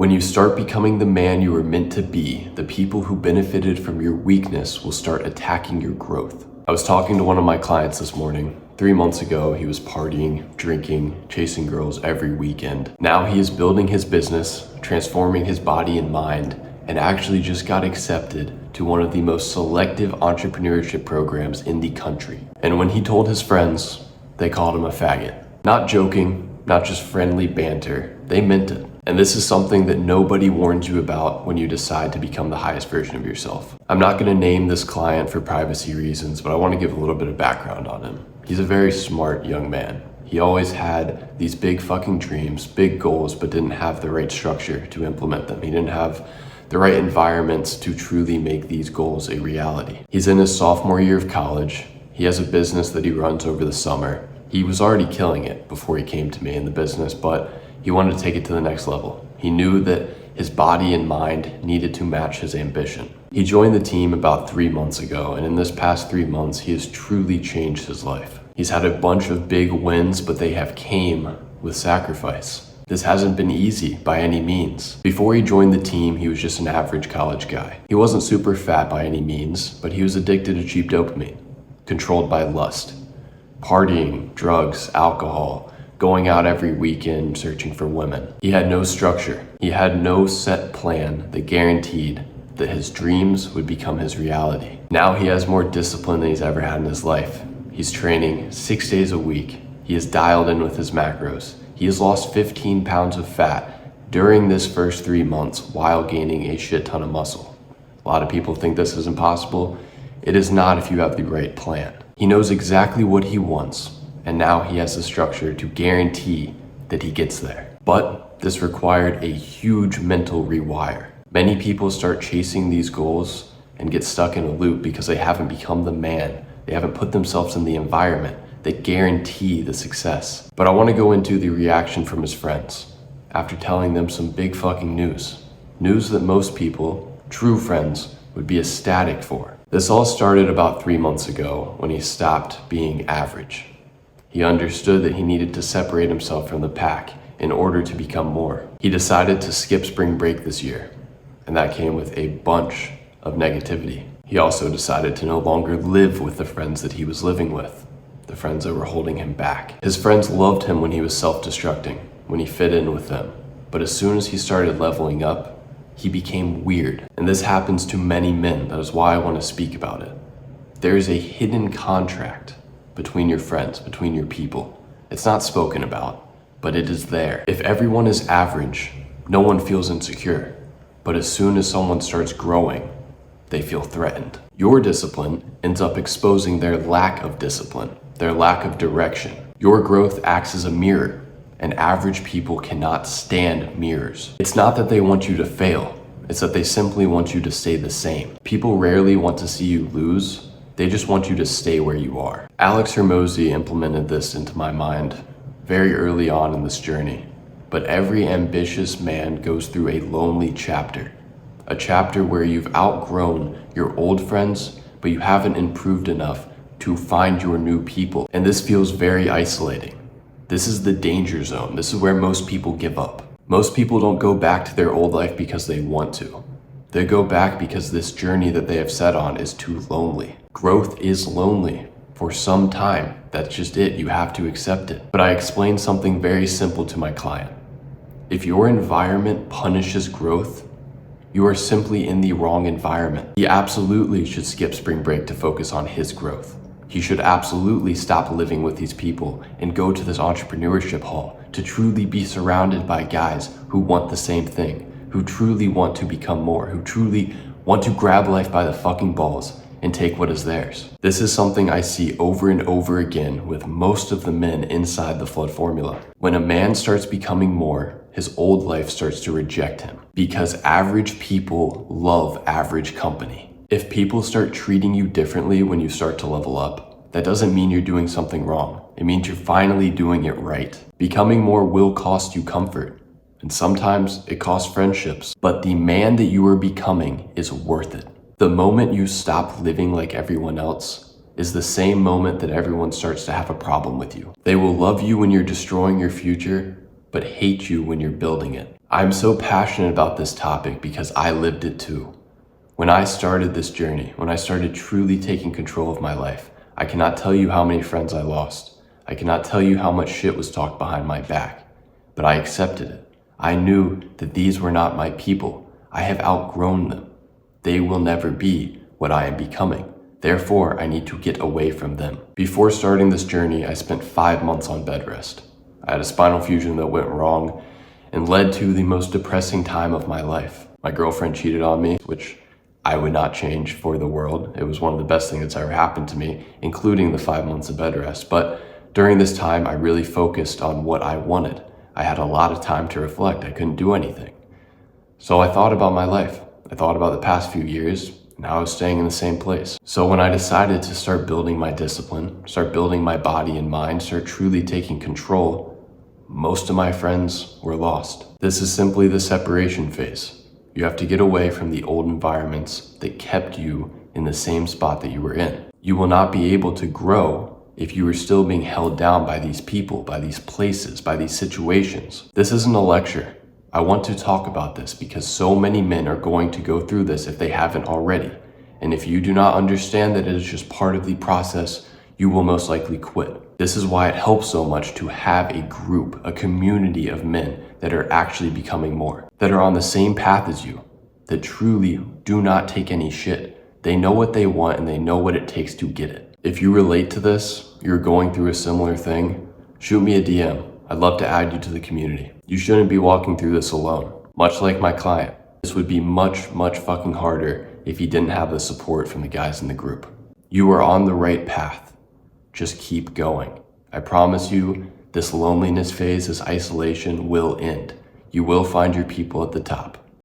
When you start becoming the man you were meant to be, the people who benefited from your weakness will start attacking your growth. I was talking to one of my clients this morning. 3 months ago, he was partying, drinking, chasing girls every weekend. Now he is building his business, transforming his body and mind, and actually just got accepted to one of the most selective entrepreneurship programs in the country. And when he told his friends, they called him a faggot. Not joking, not just friendly banter, they meant it. And this is something that nobody warns you about when you decide to become the highest version of yourself. I'm not gonna name this client for privacy reasons, but I wanna give a little bit of background on him. He's a very smart young man. He always had these big fucking dreams, big goals, but didn't have the right structure to implement them. He didn't have the right environments to truly make these goals a reality. He's in his sophomore year of college. He has a business that he runs over the summer. He was already killing it before he came to me in the business, but he wanted to take it to the next level. He knew that his body and mind needed to match his ambition. He joined the team about 3 months ago, and in this past 3 months, he has truly changed his life. He's had a bunch of big wins, but they have came with sacrifice. This hasn't been easy by any means. Before he joined the team, he was just an average college guy. He wasn't super fat by any means, but he was addicted to cheap dopamine, controlled by lust, partying, drugs, alcohol, going out every weekend searching for women. He had no structure. He had no set plan that guaranteed that his dreams would become his reality. Now he has more discipline than he's ever had in his life. He's training 6 days a week. He is dialed in with his macros. He has lost 15 pounds of fat during this first 3 months while gaining a shit ton of muscle. A lot of people think this is impossible. It is not if you have the right plan. He knows exactly what he wants, and now he has the structure to guarantee that he gets there. But this required a huge mental rewire. Many people start chasing these goals and get stuck in a loop because they haven't become the man. They haven't put themselves in the environment that guarantee the success. But I want to go into the reaction from his friends after telling them some big fucking news. News that most people, true friends, would be ecstatic for. This all started about 3 months ago when he stopped being average. He understood that he needed to separate himself from the pack in order to become more. He decided to skip spring break this year, and that came with a bunch of negativity. He also decided to no longer live with the friends that he was living with, the friends that were holding him back. His friends loved him when he was self-destructing, when he fit in with them. But as soon as he started leveling up, he became weird. And this happens to many men. That is why I want to speak about it. There is a hidden contract between your friends, between your people. It's not spoken about, but it is there. If everyone is average, no one feels insecure. But as soon as someone starts growing, they feel threatened. Your discipline ends up exposing their lack of discipline, their lack of direction. Your growth acts as a mirror, and average people cannot stand mirrors. It's not that they want you to fail, it's that they simply want you to stay the same. People rarely want to see you lose, they just want you to stay where you are. Alex Hormozi implemented this into my mind very early on in this journey. But every ambitious man goes through a lonely chapter. A chapter where you've outgrown your old friends, but you haven't improved enough to find your new people. And this feels very isolating. This is the danger zone. This is where most people give up. Most people don't go back to their old life because they want to. They go back because this journey that they have set on is too lonely. Growth is lonely for some time. That's just it. You have to accept it. But I explained something very simple to my client. If your environment punishes growth, you are simply in the wrong environment. He absolutely should skip spring break to focus on his growth. He should absolutely stop living with these people and go to this entrepreneurship hall to truly be surrounded by guys who want the same thing, who truly want to become more, who truly want to grab life by the fucking balls and take what is theirs. This is something I see over and over again with most of the men inside the Flood formula. When a man starts becoming more, his old life starts to reject him because average people love average company. If people start treating you differently when you start to level up, that doesn't mean you're doing something wrong. It means you're finally doing it right. Becoming more will cost you comfort, and sometimes it costs friendships, but the man that you are becoming is worth it. The moment you stop living like everyone else is the same moment that everyone starts to have a problem with you. They will love you when you're destroying your future, but hate you when you're building it. I'm so passionate about this topic because I lived it too. When I started this journey, when I started truly taking control of my life, I cannot tell you how many friends I lost. I cannot tell you how much shit was talked behind my back, but I accepted it. I knew that these were not my people. I have outgrown them. They will never be what I am becoming. Therefore, I need to get away from them. Before starting this journey, I spent 5 months on bed rest. I had a spinal fusion that went wrong and led to the most depressing time of my life. My girlfriend cheated on me, which I would not change for the world. It was one of the best things that's ever happened to me, including the 5 months of bed rest. But during this time, I really focused on what I wanted. I had a lot of time to reflect. I couldn't do anything. So I thought about my life. I thought about the past few years and how I was staying in the same place. So when I decided to start building my discipline, start building my body and mind, start truly taking control, most of my friends were lost. This is simply the separation phase. You have to get away from the old environments that kept you in the same spot that you were in. You will not be able to grow if you are still being held down by these people, by these places, by these situations. This isn't a lecture. I want to talk about this because so many men are going to go through this if they haven't already. And if you do not understand that it is just part of the process, you will most likely quit. This is why it helps so much to have a group, a community of men that are actually becoming more, that are on the same path as you, that truly do not take any shit. They know what they want and they know what it takes to get it. If you relate to this, you're going through a similar thing, shoot me a DM. I'd love to add you to the community. You shouldn't be walking through this alone. Much like my client, this would be much fucking harder if he didn't have the support from the guys in the group. You are on the right path. Just keep going. I promise you, this loneliness phase, this isolation will end. You will find your people at the top.